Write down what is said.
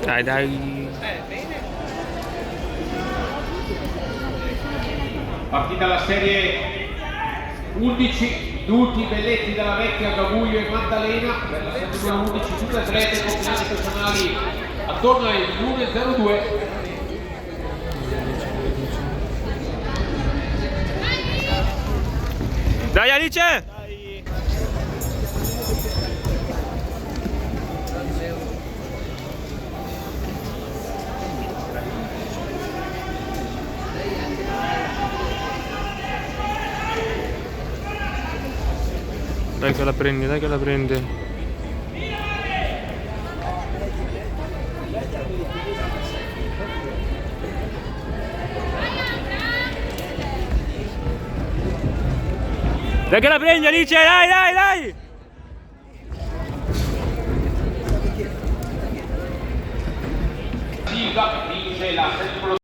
Dai, dai. Partita la serie 11, Duti, Belletti della Vecchia, Gabuglio e Maddalena per la serie numero 11, tutte atlete con finali personali attorno ai 1:02. Dai Alice! Dai che la prendi, dai che la prendi. Dai che la prendi Alice, dai, dai, dai! Silva vince la serie